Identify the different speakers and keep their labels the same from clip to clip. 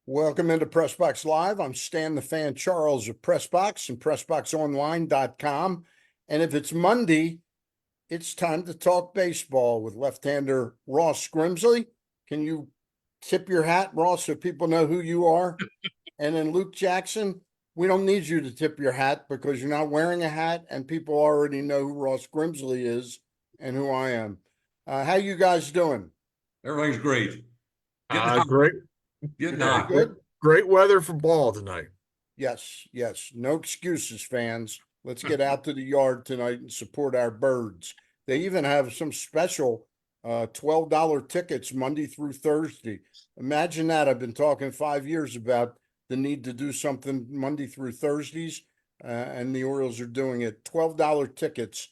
Speaker 1: Welcome into PressBox Live. I'm Stan the Fan Charles of PressBox and PressBoxOnline.com. And if it's Monday, it's time to talk baseball with left-hander Ross Grimsley. Can you tip your hat, Ross, so people know who you are? And then Luke Jackson, we don't need you to tip your hat because you're not wearing a hat and people already know who Ross Grimsley is and who I am. How you guys doing?
Speaker 2: Everything's great. Getting hot.
Speaker 3: Great,
Speaker 2: Getting
Speaker 1: Very
Speaker 2: hot.
Speaker 1: good.
Speaker 3: great weather for ball tonight.
Speaker 1: Yes, yes. No excuses, fans. Let's get out to the yard tonight and support our birds. They even have some special $12 tickets Monday through Thursday. Imagine that. I've been talking 5 years about the need to do something Monday through Thursdays, and the Orioles are doing it. $12 tickets,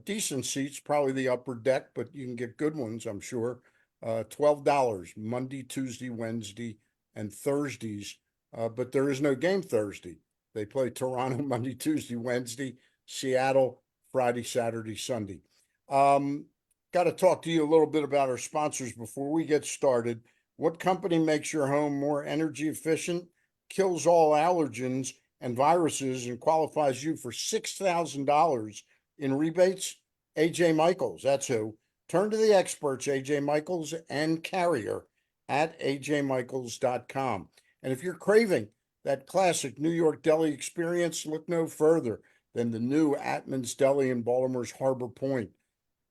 Speaker 1: decent seats, probably the upper deck, but you can get good ones, I'm sure. $12 Monday, Tuesday, Wednesday, and Thursdays. But there is no game Thursday. They play Toronto Monday, Tuesday, Wednesday, Seattle Friday, Saturday, Sunday. Got to talk to you a little bit about our sponsors before we get started. What company makes your home more energy efficient, kills all allergens and viruses, and qualifies you for $6,000 in rebates? AJ Michaels, that's who. Turn to the experts, AJ Michaels and Carrier at ajmichaels.com. And if you're craving that classic New York deli experience, look no further than the new Atman's Deli in Baltimore's Harbor Point.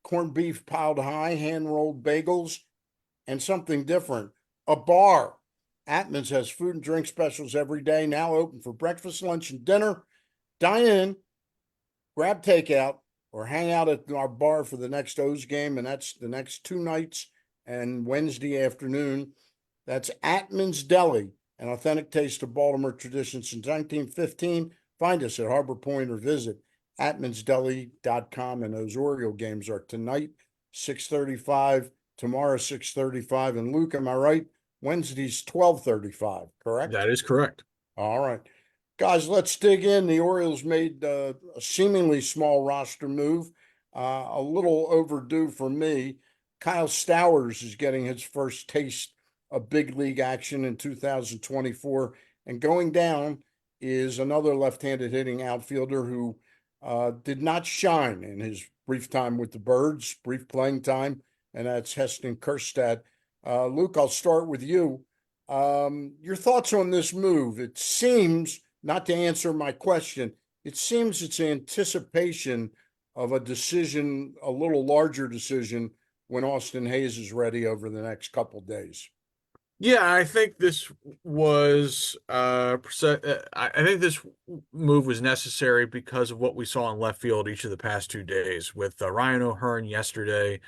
Speaker 1: Corned beef piled high, hand-rolled bagels, and something different, a bar. Atman's has food and drink specials every day, now open for breakfast, lunch, and dinner. Dine in, grab takeout, or hang out at our bar for the next O's game, and that's the next 2 nights and Wednesday afternoon. That's Atman's Deli, an authentic taste of Baltimore tradition since 1915. Find us at Harbor Point or visit atmansdeli.com. And those Oriole games are tonight, 6:35, tomorrow, 6:35. And Luke, am I right? Wednesday's 12:35, correct?
Speaker 3: That is correct.
Speaker 1: All right. Guys, let's dig in. The Orioles made a seemingly small roster move, a little overdue for me. Kyle Stowers is getting his first taste of big league action in 2024. And going down is another left-handed hitting outfielder who did not shine in his brief time with the Birds, brief playing time, and that's Heston Kjerstad. Luke, I'll start with you. Your thoughts on this move? It seems, not to answer my question, it seems it's anticipation of a decision, a little larger decision, when Austin Hayes is ready over the next couple days.
Speaker 3: Yeah, I think this was I think this move was necessary because of what we saw in left field each of the past 2 days with Ryan O'Hearn yesterday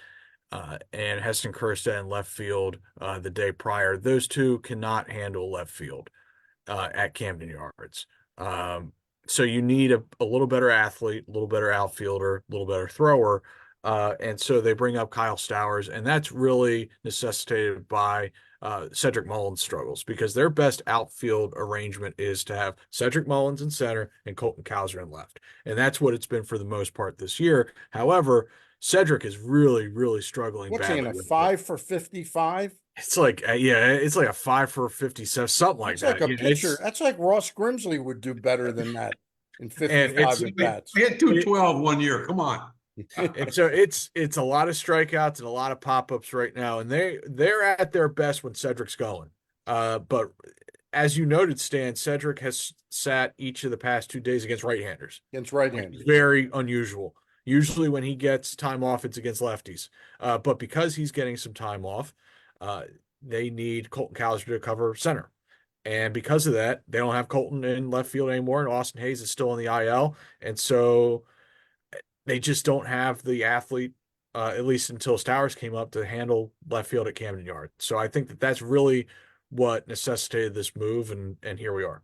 Speaker 3: and Heston Kjerstad in left field the day prior. Those two cannot handle left field at Camden Yards. So you need a little better athlete, a little better outfielder, a little better thrower. And so they bring up Kyle Stowers, and that's really necessitated by Cedric Mullins' struggles because their best outfield arrangement is to have Cedric Mullins in center and Colton Cowser in left. And that's what it's been for the most part this year. However, Cedric is really, really struggling
Speaker 1: What's he in
Speaker 3: badly
Speaker 1: a
Speaker 3: with it.
Speaker 1: 5 for 55?
Speaker 3: It's like, yeah, it's like a 5 for 57, something like
Speaker 1: That's like
Speaker 3: that.
Speaker 1: a
Speaker 3: Yeah,
Speaker 1: pitcher. That's like Ross Grimsley would do better than that in
Speaker 3: and
Speaker 1: 55 at
Speaker 2: We
Speaker 1: bats.
Speaker 2: hit
Speaker 3: it,
Speaker 2: 212 one year. Come on.
Speaker 3: and so it's a lot of strikeouts and a lot of pop-ups right now, and they're at their best when Cedric's going. But as you noted, Stan, Cedric has sat each of the past 2 days against right-handers,
Speaker 1: Against
Speaker 3: which is
Speaker 1: right-handers.
Speaker 3: very unusual. Usually when he gets time off, it's against lefties. But because he's getting some time off, they need Colton Cowser to cover center. And because of that, they don't have Colton in left field anymore, and Austin Hayes is still in the IL. And so they just don't have the athlete, at least until Stowers came up, to handle left field at Camden Yard. So I think that that's really what necessitated this move, and here we are.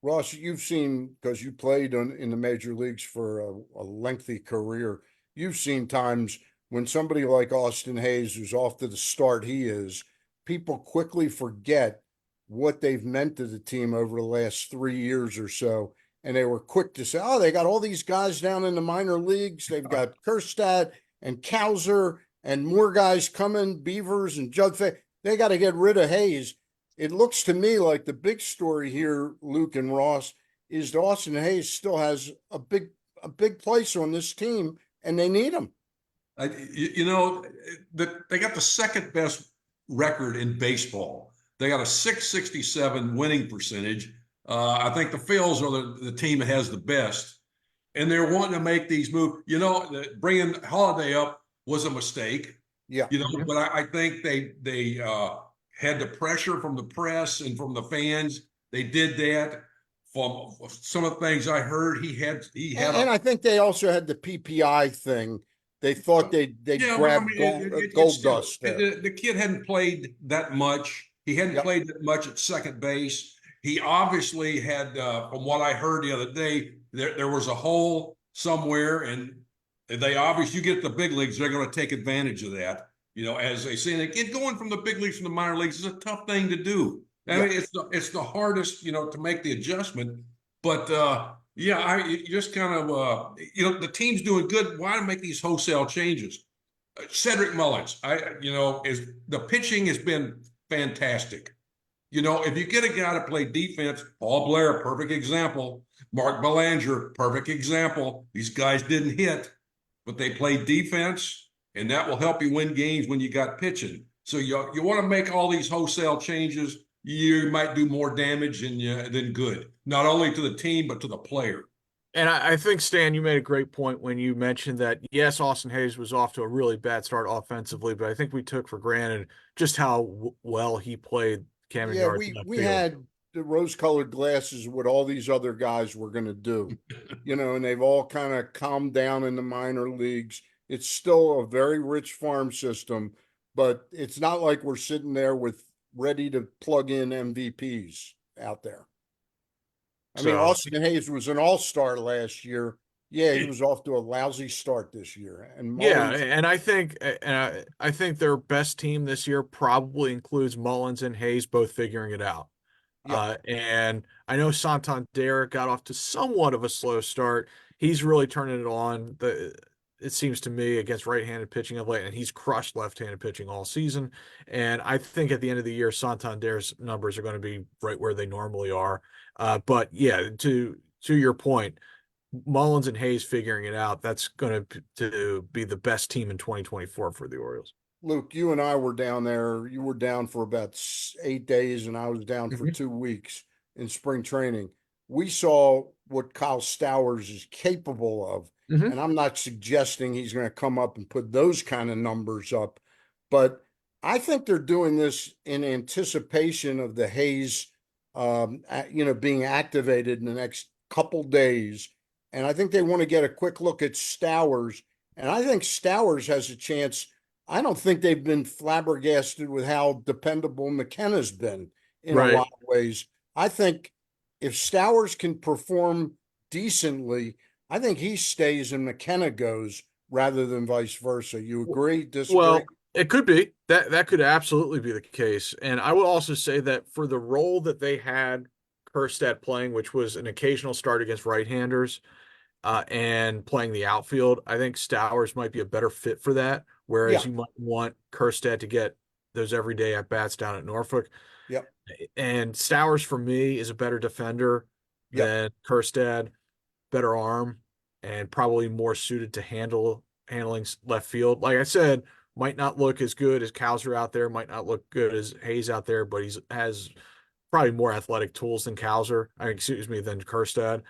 Speaker 1: Ross, you've seen, because you played in the major leagues for a lengthy career, you've seen times when somebody like Austin Hayes, who's off to the start he is, people quickly forget what they've meant to the team over the last 3 years or so. And they were quick to say, oh, they got all these guys down in the minor leagues. They've got Kjerstad and Cowser and more guys coming, Beavers and Judd Fay. They got to get rid of Hayes. it looks to me like the big story here, Luke and Ross, is that Austin Hayes still has a big place on this team, and they need him.
Speaker 2: They got the second best record in baseball. They got a 667 winning percentage. I think the Phils are the team that has the best, and they're wanting to make these moves. Bringing Holiday up was a mistake.
Speaker 1: Yeah.
Speaker 2: But I think they had the pressure from the press and from the fans. They did that. From some of the things I heard, he had
Speaker 1: And I think they also had the PPI thing. They thought they'd
Speaker 2: yeah, but I
Speaker 1: grab
Speaker 2: mean,
Speaker 1: gold
Speaker 2: still,
Speaker 1: dust there.
Speaker 2: the kid hadn't played that much. He hadn't
Speaker 1: Yep.
Speaker 2: played that much at second base. He obviously had, from what I heard the other day, there was a hole somewhere, and they obviously, you get the big leagues, they're going to take advantage of that. As they say, and going from the big leagues from the minor leagues is a tough thing to do. I mean, it's the hardest, to make the adjustment. But yeah, I just kind of the team's doing good. Why make these wholesale changes? Cedric Mullins, is the pitching has been fantastic. If you get a guy to play defense, Paul Blair, perfect example. Mark Belanger, perfect example. These guys didn't hit, but they played defense, and that will help you win games when you got pitching. So you want to make all these wholesale changes, you might do more damage than good, not only to the team, but to the player.
Speaker 3: And I think, Stan, you made a great point when you mentioned that, yes, Austin Hayes was off to a really bad start offensively, but I think we took for granted just how well he played Camden
Speaker 1: Yeah,
Speaker 3: Yards
Speaker 1: we
Speaker 3: left
Speaker 1: we
Speaker 3: field.
Speaker 1: had the rose-colored glasses of what all these other guys were going to do, and they've all kind of calmed down in the minor leagues. It's still a very rich farm system, but it's not like we're sitting there with ready to plug in MVPs out there. I mean,
Speaker 3: So,
Speaker 1: Austin Hayes was an all-star last year. Yeah, he was off to a lousy start this year. And
Speaker 3: yeah,
Speaker 1: Mullins,
Speaker 3: and I think their best team this year probably includes Mullins and Hayes both figuring it out.
Speaker 1: yeah,
Speaker 3: And I know Santander got off to somewhat of a slow start. He's really turning it on. It seems to me, against right-handed pitching of late, and he's crushed left-handed pitching all season. And I think at the end of the year, Santander's numbers are going to be right where they normally are. But yeah, to your point, Mullins and Hayes figuring it out, that's going to be the best team in 2024 for the Orioles.
Speaker 1: Luke, you and I were down there. You were down for about 8 days, and I was down for
Speaker 3: Mhm.
Speaker 1: 2 weeks in spring training. We saw what Kyle Stowers is capable of.
Speaker 3: Mhm.
Speaker 1: And I'm not suggesting he's going to come up and put those kind of numbers up, but I think they're doing this in anticipation of the Hayes, being activated in the next couple days. And I think they want to get a quick look at Stowers. And I think Stowers has a chance. I don't think they've been flabbergasted with how dependable McKenna's been in a
Speaker 3: Right.
Speaker 1: lot of ways. I think if Stowers can perform decently, I think he stays and McKenna goes rather than vice versa. You agree, disagree?
Speaker 3: Well, it could be that could absolutely be the case. And I will also say that for the role that they had Kerstead playing, which was an occasional start against right-handers, and playing the outfield, I think Stowers might be a better fit for that. Whereas
Speaker 1: Yeah.
Speaker 3: you might want Kerstead to get those everyday at bats down at Norfolk.
Speaker 1: Yep.
Speaker 3: And Stowers for me is a better defender
Speaker 1: Yep.
Speaker 3: than Kerstead, better arm, and probably more suited to handling left field. Like I said, might not look as good as Cowser out there, might not look good as Hayes out there, but has probably more athletic tools than Cowser. Excuse me, than Kerstad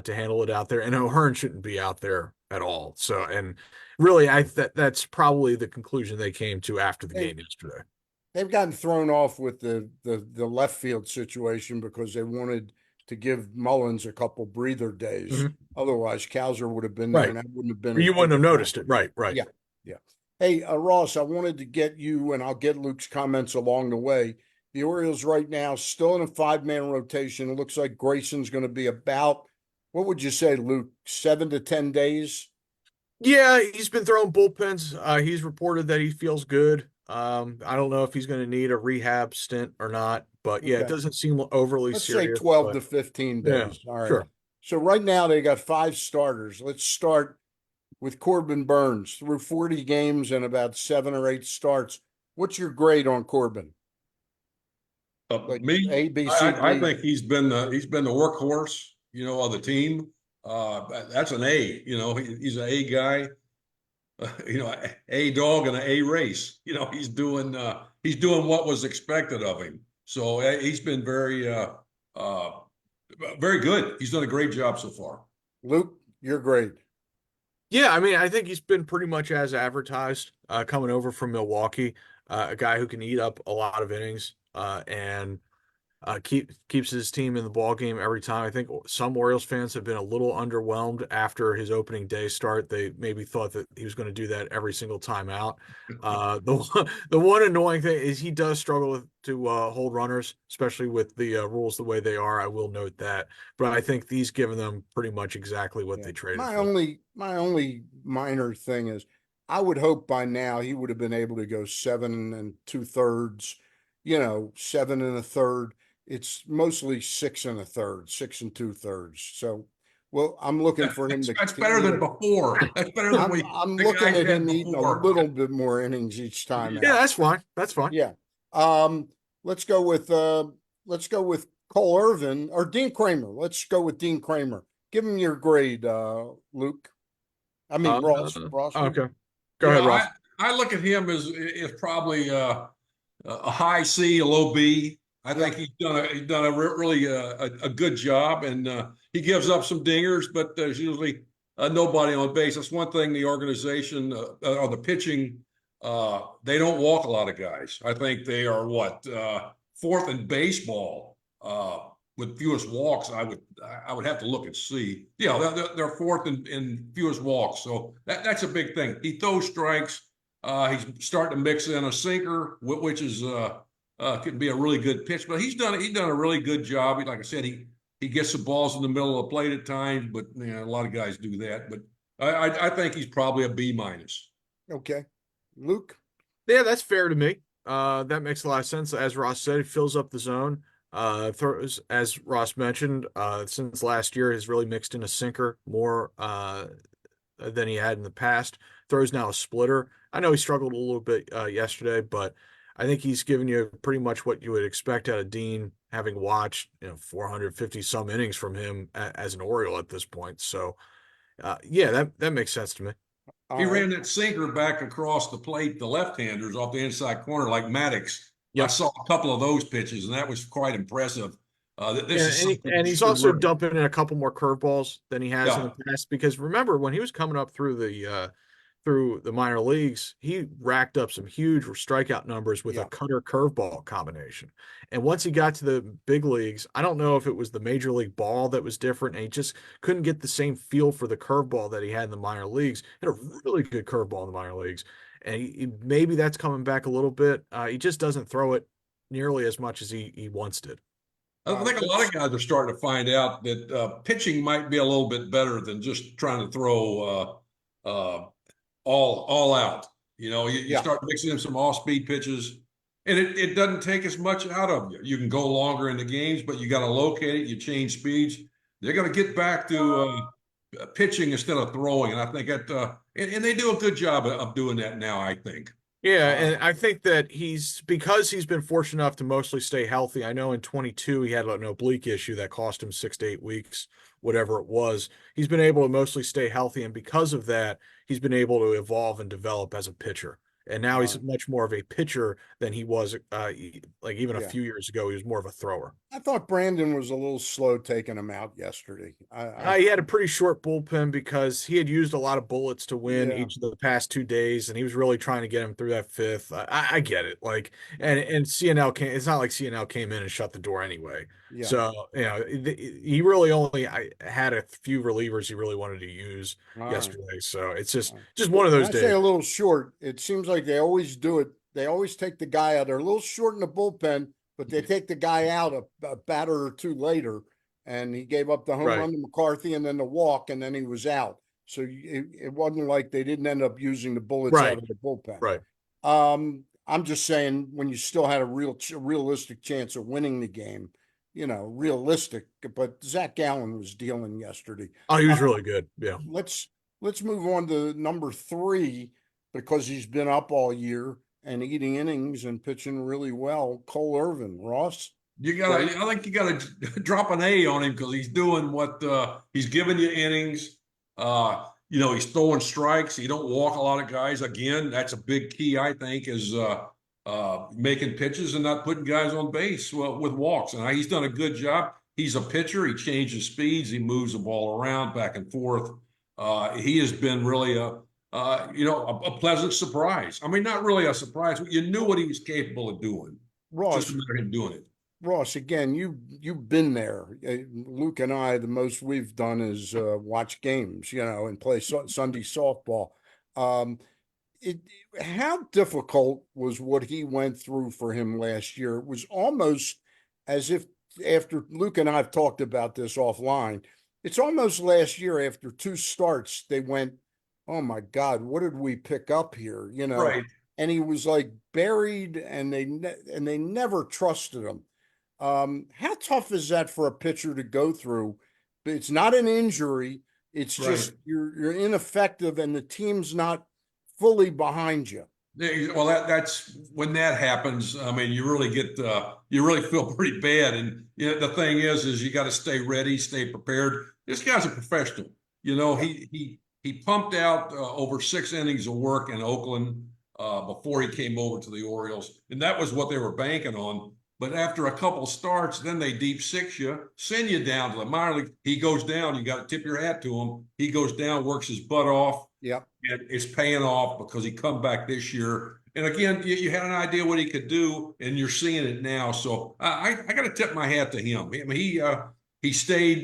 Speaker 3: to handle it out there. And O'Hearn shouldn't be out there at all. So, and really, that's probably the conclusion they came to after the
Speaker 1: They,
Speaker 3: game yesterday.
Speaker 1: they've gotten thrown off with the left field situation because they wanted to give Mullins a couple breather days.
Speaker 3: Mhm.
Speaker 1: Otherwise, Cowser would have been there,
Speaker 3: Right.
Speaker 1: and that wouldn't have been
Speaker 3: You
Speaker 1: as
Speaker 3: wouldn't
Speaker 1: big
Speaker 3: have
Speaker 1: a deal.
Speaker 3: noticed it. Right. Right.
Speaker 1: Yeah, yeah. Hey, Ross, I wanted to get you, and I'll get Luke's comments along the way. The Orioles right now still in a 5-man rotation. It looks like Grayson's going to be about, what would you say, Luke, 7 to 10 days?
Speaker 3: Yeah, he's been throwing bullpens. He's reported that he feels good. I don't know if he's going to need a rehab stint or not, but yeah, it
Speaker 1: Okay.
Speaker 3: doesn't seem overly
Speaker 1: Let's say
Speaker 3: serious.
Speaker 1: 12
Speaker 3: But
Speaker 1: to 15
Speaker 3: yeah,
Speaker 1: days. All right.
Speaker 3: sure.
Speaker 1: So right now they got 5 starters. Let's start with Corbin Burns through 40 games and about 7 or 8 starts. What's your grade on Corbin? Like
Speaker 2: Me,
Speaker 1: A, B, C,
Speaker 2: I
Speaker 1: D.
Speaker 2: think he's been the workhorse, of the team. That's an A. He's an A guy. A dog in an A race. He's doing what was expected of him. So he's been uh, very good. He's done a great job so far.
Speaker 1: Luke, you're great.
Speaker 3: Yeah, I mean, I think he's been pretty much as advertised, coming over from Milwaukee, a guy who can eat up a lot of innings, and keeps his team in the ball game every time. I think some Orioles fans have been a little underwhelmed after his opening day start. They maybe thought that he was going to do that every single time out. The one annoying thing is he does struggle to hold runners, especially with the rules the way they are. I will note that, but I think he's given them pretty much exactly what
Speaker 1: Yeah.
Speaker 3: they traded
Speaker 1: My
Speaker 3: for.
Speaker 1: only my only minor thing is I would hope by now he would have been able to go 7 2/3, 7 1/3. It's mostly 6 1/3, 6 2/3. So, well, I'm looking for him
Speaker 2: That's
Speaker 1: to
Speaker 2: better
Speaker 1: eat
Speaker 2: than
Speaker 1: it.
Speaker 2: before. That's better than
Speaker 1: I'm
Speaker 2: the
Speaker 1: looking
Speaker 2: guys
Speaker 1: at
Speaker 2: had
Speaker 1: him eating a
Speaker 2: before.
Speaker 1: little bit more innings each time
Speaker 3: Yeah,
Speaker 1: out.
Speaker 3: that's fine. That's fine.
Speaker 1: Yeah. Um, let's go with Cole Irvin or Dean Kramer. Let's go with Dean Kramer. Give him your grade, Luke. I mean
Speaker 3: Uh,
Speaker 1: Ross. Ross.
Speaker 3: okay. Go
Speaker 2: Yeah,
Speaker 3: ahead, Ross.
Speaker 2: I look at him as probably a high C, a low B. I
Speaker 1: Yeah.
Speaker 2: think he's done really a good job, and he gives up some dingers, but there's usually nobody on base. That's one thing the organization or the pitching they don't walk a lot of guys. I think they are fourth in baseball with fewest walks. I would have to look and see. Yeah, they're fourth in fewest walks, so that's a big thing. He throws strikes. He's starting to mix in a sinker, which is could be a really good pitch. But he's done a really good job. Like I said, he gets the balls in the middle of the plate at times, but a lot of guys do that. But I think he's probably a B minus.
Speaker 1: Okay. Luke.
Speaker 3: Yeah, that's fair to me. That makes a lot of sense. As Ross said, he fills up the zone. Throws, as Ross mentioned, since last year, has really mixed in a sinker more than he had in the past. Throws now a splitter. I know he struggled a little bit yesterday, but I think he's given you pretty much what you would expect out of Dean, having watched 450 some innings from him as an Oriole at this point. So, yeah, that makes sense to me.
Speaker 1: All
Speaker 2: He
Speaker 1: right.
Speaker 2: ran that sinker back across the plate, the left-handers off the inside corner like Maddox. I
Speaker 3: Yep.
Speaker 2: saw a couple of those pitches, and that was quite impressive. This
Speaker 3: Yeah,
Speaker 2: is something
Speaker 3: and
Speaker 2: you
Speaker 3: he's
Speaker 2: should
Speaker 3: also
Speaker 2: look at.
Speaker 3: dumping in a couple more curveballs than he has in
Speaker 2: Yeah,
Speaker 3: the past. Because remember, when he was coming up through the minor leagues, he racked up some huge strikeout numbers with a
Speaker 1: Yeah.
Speaker 3: cutter curveball combination. And once he got to the big leagues, I don't know if it was the major league ball that was different, and he just couldn't get the same feel for the curveball that he had in the minor leagues. He had a really good curveball in the minor leagues, and maybe that's coming back a little bit. He just doesn't throw it nearly as much as he once did.
Speaker 2: I think a lot of guys are starting to find out that pitching might be a little bit better than just trying to throw all out. You
Speaker 1: Yeah.
Speaker 2: start mixing in some off speed pitches, and it doesn't take as much out of you. You can go longer in the games, but you got to locate it. You change speeds. They're going to get back to pitching instead of throwing, and I think that and they do a good job of doing that now. I think.
Speaker 3: Yeah,
Speaker 1: Uh,
Speaker 3: and I think that because he's been fortunate enough to mostly stay healthy. I know in 22 he had an oblique issue that cost him 6 to 8 weeks, whatever it was. He's been able to mostly stay healthy, and because of that, he's been able to evolve and develop as a pitcher. And now
Speaker 1: all
Speaker 3: he's
Speaker 1: right.
Speaker 3: much more of a pitcher than he was like even a
Speaker 1: Yeah.
Speaker 3: few years ago. He was more of a thrower.
Speaker 1: I thought Brandon was a little slow taking him out yesterday.
Speaker 3: He had a pretty short bullpen because he had used a lot of bullets to win
Speaker 1: Yeah.
Speaker 3: each of the past 2 days, and he was really trying to get him through that fifth. I get it, like, and CNL came. It's not like CNL came in and shut the door anyway.
Speaker 1: Yeah.
Speaker 3: So he really only had a few relievers he really wanted to use
Speaker 1: All right.
Speaker 3: yesterday. So it's
Speaker 1: All right.
Speaker 3: just one of
Speaker 1: When
Speaker 3: those
Speaker 1: I say
Speaker 3: days.
Speaker 1: a little short, it seems like they always do it. They always take the guy out. They're a little short in the bullpen, but they take the guy out a batter or two later. And he gave up the home
Speaker 3: Right,
Speaker 1: run to McCarthy and then the walk, and then he was out. So it wasn't like they didn't end up using the bullets out
Speaker 3: right,
Speaker 1: of the bullpen.
Speaker 3: right.
Speaker 1: I'm just saying when you still had a realistic chance of winning the game, realistic. But Zach Gallen was dealing yesterday.
Speaker 3: Oh, he
Speaker 1: Uh,
Speaker 3: was really good. Yeah.
Speaker 1: let's move on to number 3 because he's been up all year, and eating innings and pitching really well, Cole Irvin. Ross?
Speaker 2: I think you gotta drop an A on him because he's doing what he's giving you innings. He's throwing strikes. He don't walk a lot of guys. Again, that's a big key, I think, is making pitches and not putting guys on base with walks. And he's done a good job. He's a pitcher. He changes speeds. He moves the ball around back and forth. He has been really a pleasant surprise. I mean, not really a surprise, but you knew what he was capable of doing.
Speaker 1: Ross,
Speaker 2: Just a matter of him doing it.
Speaker 1: Ross, again, you've been there. Luke and I, the most we've done is watch games, and play Sunday softball. Um, it How difficult was what he went through for him last year? It was almost as if after Luke and I have talked about this offline. It's almost last year after 2 starts, they went, "Oh my God, what did we pick up here?"
Speaker 2: Right.
Speaker 1: And he was like buried, and they never trusted him. How tough is that for a pitcher to go through? It's not an injury. It's just
Speaker 2: Right.
Speaker 1: you're ineffective and the team's not fully behind you.
Speaker 2: Well, that's when that happens. I mean, you really feel pretty bad. And the thing is you got to stay ready, stay prepared. This guy's a professional.
Speaker 1: Yeah.
Speaker 2: He pumped out over 6 innings of work in Oakland before he came over to the Orioles, and that was what they were banking on. But after a couple starts, then they deep six you, send you down to the minor league. He goes down. You got to tip your hat to him. He goes down, works his butt off.
Speaker 1: Yeah.
Speaker 2: And it's paying off because he come back this year. And again, you had an idea what he could do, and you're seeing it now. So I got to tip my hat to him. I mean, he stayed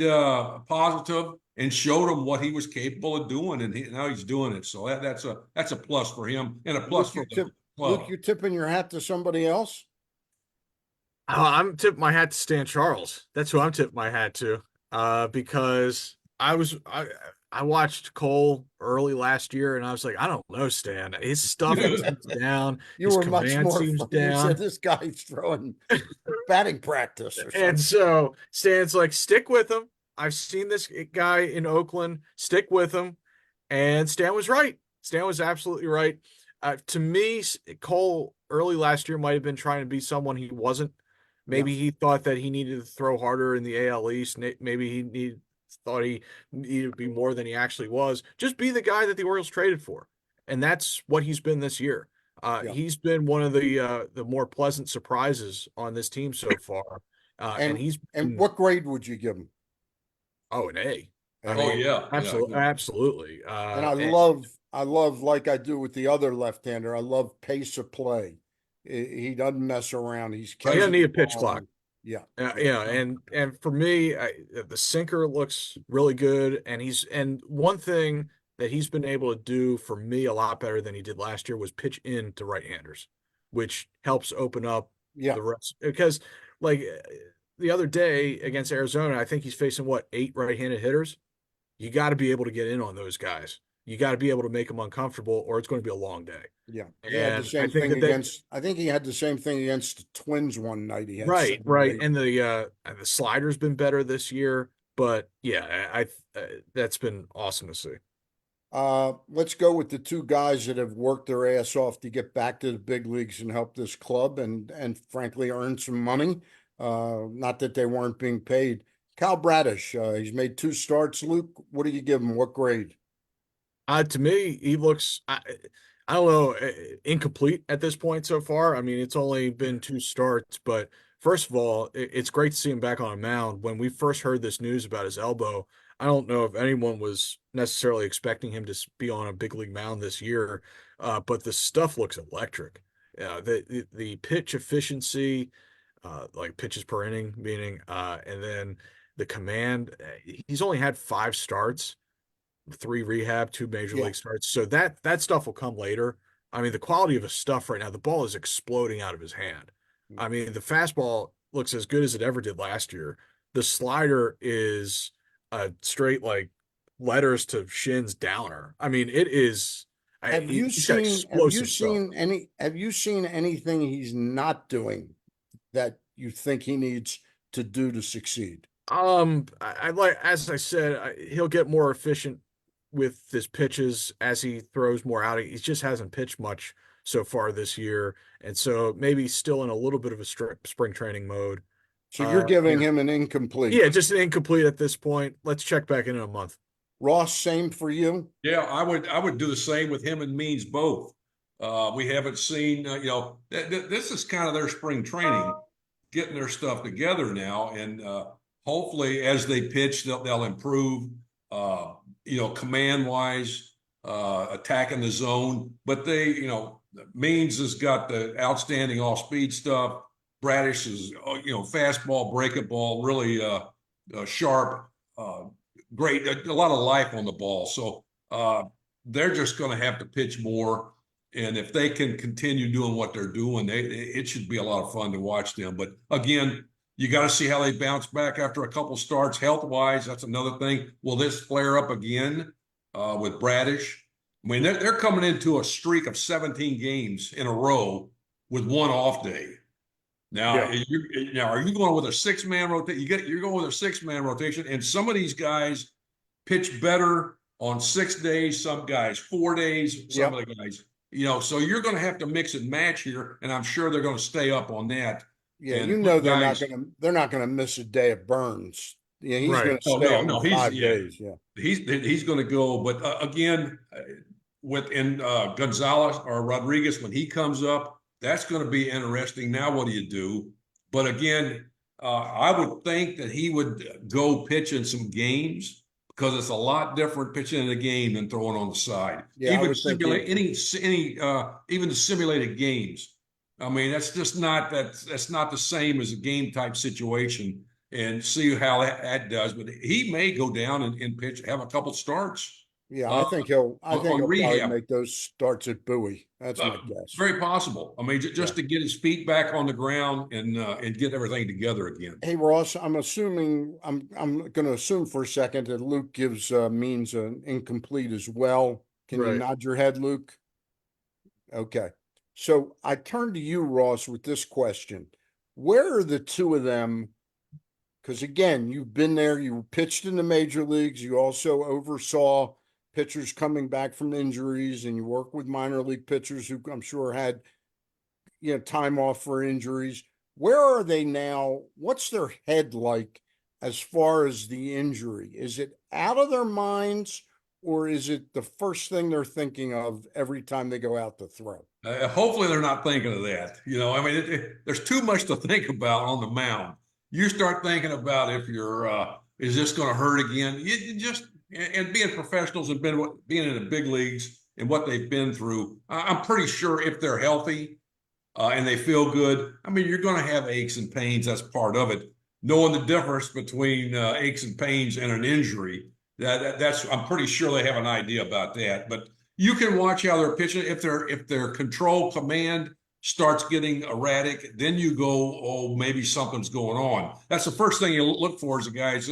Speaker 2: positive and showed him what he was capable of doing, and now he's doing it. So that's a plus for him and a plus for the club.
Speaker 1: Luke, you're tipping your hat to somebody else?
Speaker 3: I'm tipping my hat to Stan Charles. That's who I'm tipping my hat to. Because I watched Cole early last year, and I was like, I don't know, Stan. His stuff seems down.
Speaker 1: You
Speaker 3: His
Speaker 1: were much
Speaker 3: command
Speaker 1: more
Speaker 3: seems
Speaker 1: fun. You
Speaker 3: down.
Speaker 1: said this guy's throwing batting practice or something.
Speaker 3: And so Stan's like, stick with him. I've seen this guy in Oakland. Stick with him. And Stan was right. Stan was absolutely right. To me, Cole early last year might have been trying to be someone he wasn't. Maybe he thought that he needed to throw harder in the AL East. Maybe thought he needed to be more than he actually was. Just be the guy that the Orioles traded for. And that's what he's been this year. He's been one of the more pleasant surprises on this team so far.
Speaker 1: And what grade would you give him?
Speaker 3: An A.
Speaker 2: Yeah.
Speaker 3: Absolutely.
Speaker 1: And I love, like I do with the other left-hander, I love pace of play. He doesn't mess around. He
Speaker 3: doesn't need a pitch clock.
Speaker 1: Yeah.
Speaker 3: And for me, the sinker looks really good. And one thing that he's been able to do for me a lot better than he did last year was pitch in to right-handers, which helps open up the rest. Because like the other day against Arizona, I think he's facing 8 right-handed hitters. You got to be able to get in on those guys. You got to be able to make them uncomfortable, or it's going to be a long day.
Speaker 1: Yeah.
Speaker 3: He had the same thing
Speaker 1: I think he had the same thing against the Twins one night. He had
Speaker 3: right. And the slider's been better this year, but yeah, that's been awesome to see.
Speaker 1: Let's go with the 2 guys that have worked their ass off to get back to the big leagues and help this club and frankly earn some money. Not that they weren't being paid. Kyle Bradish, he's made 2 starts. Luke, what do you give him? What grade?
Speaker 3: To me, he looks, I don't know, incomplete at this point so far. I mean, it's only been 2 starts, but first of all, it's great to see him back on a mound. When we first heard this news about his elbow, I don't know if anyone was necessarily expecting him to be on a big league mound this year, but the stuff looks electric. The pitch efficiency, like pitches per inning, meaning, and then the command. He's only had 5 starts. 3 rehab, 2 major league starts. So that stuff will come later. I mean, the quality of his stuff right now, the ball is exploding out of his hand. I mean, the fastball looks as good as it ever did last year. The slider is a straight like letters to shins downer. I mean, it is.
Speaker 1: Have you seen anything he's not doing that you think he needs to do to succeed?
Speaker 3: I like, as I said, he'll get more efficient with his pitches as he throws more out. He just hasn't pitched much so far this year, and so maybe still in a little bit of a spring training mode.
Speaker 1: So you're giving
Speaker 3: Yeah.
Speaker 1: him an incomplete.
Speaker 3: Yeah, just an incomplete at this point. Let's check back in a month.
Speaker 1: Ross, same for you?
Speaker 2: Yeah, I would do the same with him and Means both. We haven't seen, this is kind of their spring training, getting their stuff together now, and hopefully as they pitch, they'll improve. Command wise, attacking the zone. But Means has got the outstanding off speed stuff. Bradish is, fastball, breaking ball, really sharp. Great, a lot of life on the ball. So they're just going to have to pitch more. And if they can continue doing what they're doing, it should be a lot of fun to watch them. But again, you got to see how they bounce back after a couple starts health-wise. That's another thing. Will this flare up again with Bradish? I mean, they're coming into a streak of 17 games in a row with one off day. Now, are you going with a six-man rotation? You're going with a six-man rotation, and some of these guys pitch better on 6 days. Some guys 4 days. Some of the guys, so you're going to have to mix and match here, and I'm sure they're going to stay up on that.
Speaker 1: Yeah,
Speaker 2: and
Speaker 1: they're not gonna miss a day of Burns. Yeah, he's
Speaker 3: Right.
Speaker 1: gonna stay up for 5 days. Yeah,
Speaker 2: he's going to go. But again, within Gonzalez or Rodriguez, when he comes up, that's going to be interesting. Now, what do you do? But again, I would think that he would go pitch in some games because it's a lot different pitching in a game than throwing on the side.
Speaker 1: Yeah,
Speaker 2: Even simulate even the simulated games. I mean, that's not the same as a game type situation. And see how that does. But he may go down and pitch, have a couple starts.
Speaker 1: yeah. I think he'll probably
Speaker 2: rehab.
Speaker 1: make those starts at Bowie. That's my guess.
Speaker 2: Very possible. I mean, just to get his feet back on the ground and get everything together again.
Speaker 1: Hey Ross, I'm going to assume for a second that Luke gives Means an incomplete as well. Can you
Speaker 3: Right.
Speaker 1: nod your head, Luke? Okay. So I turn to you, Ross, with this question. Where are the two of them? Because again, you've been there, you pitched in the major leagues, you also oversaw pitchers coming back from injuries, and you work with minor league pitchers who I'm sure had time off for injuries. Where are they now? What's their head like as far as the injury? Is it out of their minds, or is it the first thing they're thinking of every time they go out to throw?
Speaker 2: Hopefully they're not thinking of that. I mean, there's too much to think about on the mound. You start thinking about if you're, is this going to hurt again? You just, and being professionals and being in the big leagues and what they've been through, I'm pretty sure if they're healthy and they feel good, I mean, you're going to have aches and pains. That's part of it. Knowing the difference between aches and pains and an injury, that's I'm pretty sure they have an idea about that. But you can watch how they're pitching. If their control command starts getting erratic, then you go, oh, maybe something's going on. That's the first thing you look for is a guy's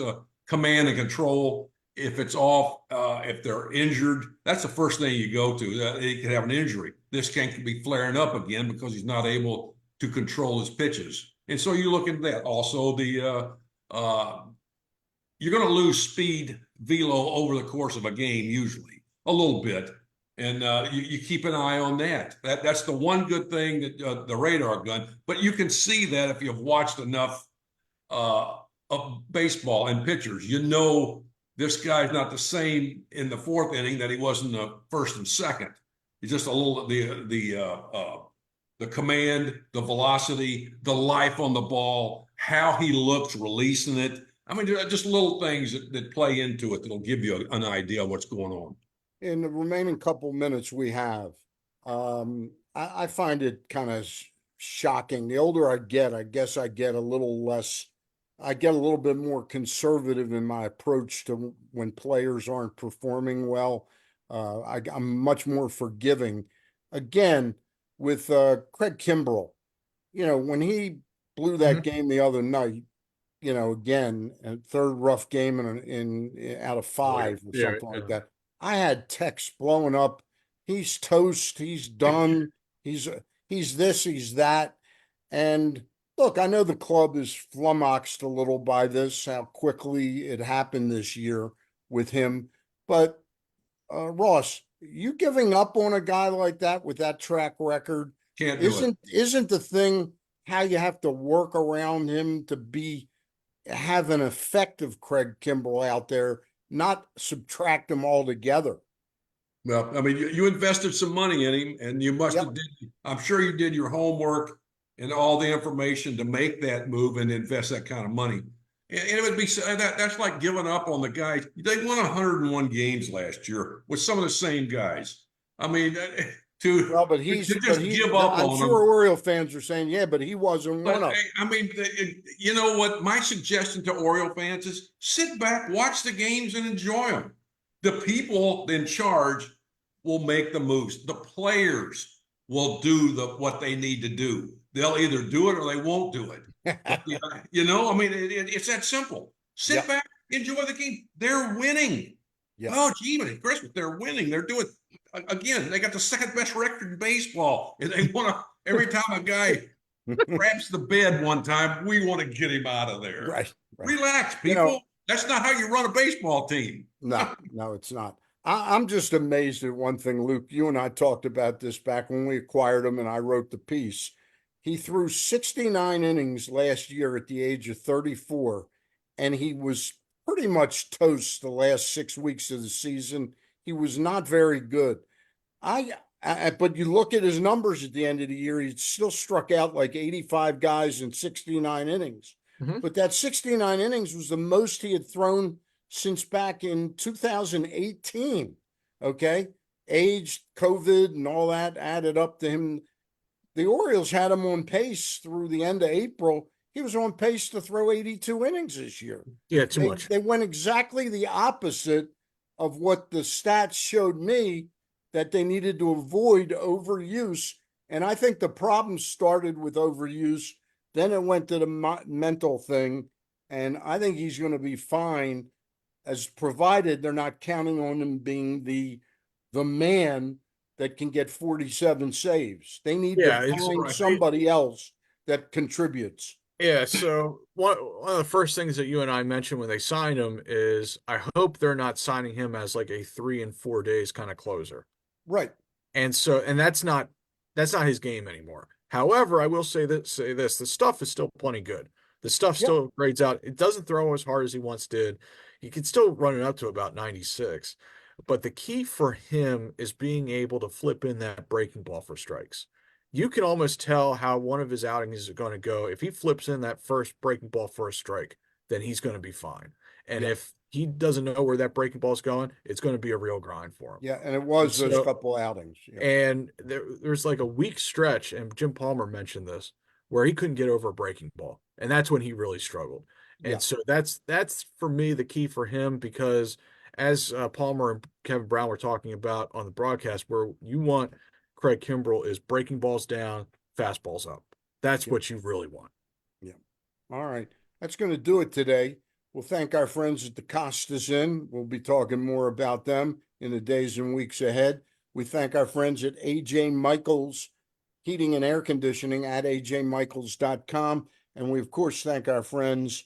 Speaker 2: command and control. If it's off, if they're injured, that's the first thing you go to. He could have an injury. This can be flaring up again because he's not able to control his pitches. And so you look at that. Also, you're going to lose speed velo over the course of a game, usually a little bit. And you keep an eye on that. That's the one good thing that the radar gun. But you can see that if you've watched enough of baseball and pitchers, this guy's not the same in the fourth inning that he was in the first and second. He's just a little the command, the velocity, the life on the ball, how he looks releasing it. I mean, just little things that play into it that'll give you an idea of what's going on.
Speaker 1: In the remaining couple minutes we have, I find it kind of shocking. The older I get, I guess I get a little bit more conservative in my approach to when players aren't performing well. I'm much more forgiving. Again, with Craig Kimbrell, when he blew that game the other night, again, a third rough game in out of 5 or something like that. I had texts blowing up. He's toast. He's done. He's this, he's that. And look, I know the club is flummoxed a little by this, how quickly it happened this year with him. But Ross, you giving up on a guy like that with that track record
Speaker 2: Can't do it.
Speaker 1: isn't the thing how you have to work around him to have an effective Craig Kimbrell out there, not subtract him altogether.
Speaker 2: Well, I mean, you invested some money in him, and you must have
Speaker 1: Yep.
Speaker 2: did. I'm sure you did your homework and all the information to make that move and invest that kind of money. And it would be that's like giving up on the guys. They won 101 games last year with some of the same guys. I mean,
Speaker 1: Well,
Speaker 2: to just give up
Speaker 1: I'm
Speaker 2: on
Speaker 1: sure
Speaker 2: them.
Speaker 1: Oriole fans are saying, yeah, but he wasn't one
Speaker 2: But
Speaker 1: of them.
Speaker 2: I mean, you know what? My suggestion to Oriole fans is sit back, watch the games, and enjoy them. The people in charge will make the moves. The players will do what they need to do. They'll either do it or they won't do it. But you know, I mean, it's that simple. Sit
Speaker 1: Yep.
Speaker 2: back, enjoy the game. They're winning.
Speaker 1: Yep.
Speaker 2: Oh, gee, Christmas, they're winning. They're doing again. They got the second best record in baseball, and they want to. Every time a guy craps the bed one time, we want to get him out of there.
Speaker 1: Right.
Speaker 2: Relax,
Speaker 1: You
Speaker 2: people.
Speaker 1: know,
Speaker 2: That's not how you run a baseball team.
Speaker 1: no, it's not. I'm just amazed at one thing, Luke. You and I talked about this back when we acquired him, and I wrote the piece. He threw 69 innings last year at the age of 34, and he was pretty much toast the last 6 weeks of the season. He was not very good. But you look at his numbers at the end of the year, he still struck out like 85 guys in 69 innings.
Speaker 3: Mhm.
Speaker 1: But that 69 innings was the most he had thrown since back in 2018. Okay. Age, COVID, and all that added up to him. The Orioles had him on pace through the end of April. He was on pace to throw 82 innings this year.
Speaker 3: Yeah, too much.
Speaker 1: They went exactly the opposite of what the stats showed me, that they needed to avoid overuse. And I think the problem started with overuse. Then it went to the mental thing. And I think he's going to be fine, as provided they're not counting on him being the man that can get 47 saves. They need
Speaker 3: Yeah,
Speaker 1: to
Speaker 3: it's
Speaker 1: find
Speaker 2: right.
Speaker 1: somebody else that contributes.
Speaker 3: Yeah, so one of the first things that you and I mentioned when they signed him is I hope they're not signing him as like a 3 and 4 days kind of closer.
Speaker 1: Right.
Speaker 3: And so that's not his game anymore. However, I will say this, the stuff is still plenty good. The stuff
Speaker 1: Yep.
Speaker 3: still grades out. It doesn't throw as hard as he once did. He can still run it up to about 96. But the key for him is being able to flip in that breaking ball for strikes. You can almost tell how one of his outings is going to go. If he flips in that first breaking ball for a strike, then he's going to be fine. And
Speaker 1: Yep.
Speaker 3: if he doesn't know where that breaking ball is going, it's going to be a real grind for him.
Speaker 1: Yeah. And it
Speaker 3: And
Speaker 1: was those
Speaker 3: so,
Speaker 1: couple outings. Yeah.
Speaker 3: and there's like a week stretch, and Jim Palmer mentioned this, where he couldn't get over a breaking ball, and that's when he really struggled.
Speaker 1: Yeah.
Speaker 3: And so that's for me the key for him, because as Palmer and Kevin Brown were talking about on the broadcast, where you want Craig Kimbrell is breaking balls down, fastballs up. That's
Speaker 1: Yep.
Speaker 3: what you really want.
Speaker 1: Yeah. All right. That's going to do it today. We'll thank our friends at the Costas Inn. We'll be talking more about them in the days and weeks ahead. We thank our friends at AJ Michaels Heating and Air Conditioning at ajmichaels.com. And we, of course, thank our friends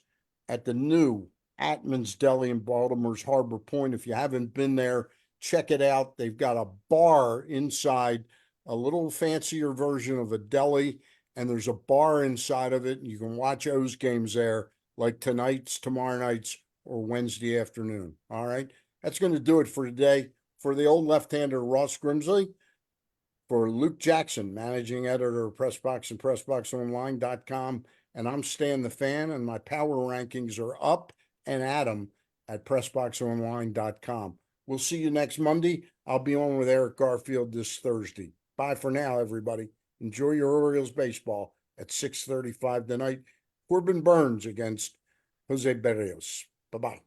Speaker 1: at the new Atman's Deli in Baltimore's Harbor Point. If you haven't been there, check it out. They've got a bar inside, a little fancier version of a deli, and there's a bar inside of it. And you can watch O's games there, like tonight's, tomorrow night's, or Wednesday afternoon. All right. That's going to do it for today. For the old left-hander, Ross Grimsley, for Luke Jackson, managing editor of PressBox and PressBoxOnline.com. And I'm Stan the Fan, and my power rankings are up and at 'em at PressBoxOnline.com. We'll see you next Monday. I'll be on with Eric Garfield this Thursday. Bye for now, everybody. Enjoy your Orioles baseball at 6:35 tonight. Corbin Burns against Jose Berrios. Bye-bye.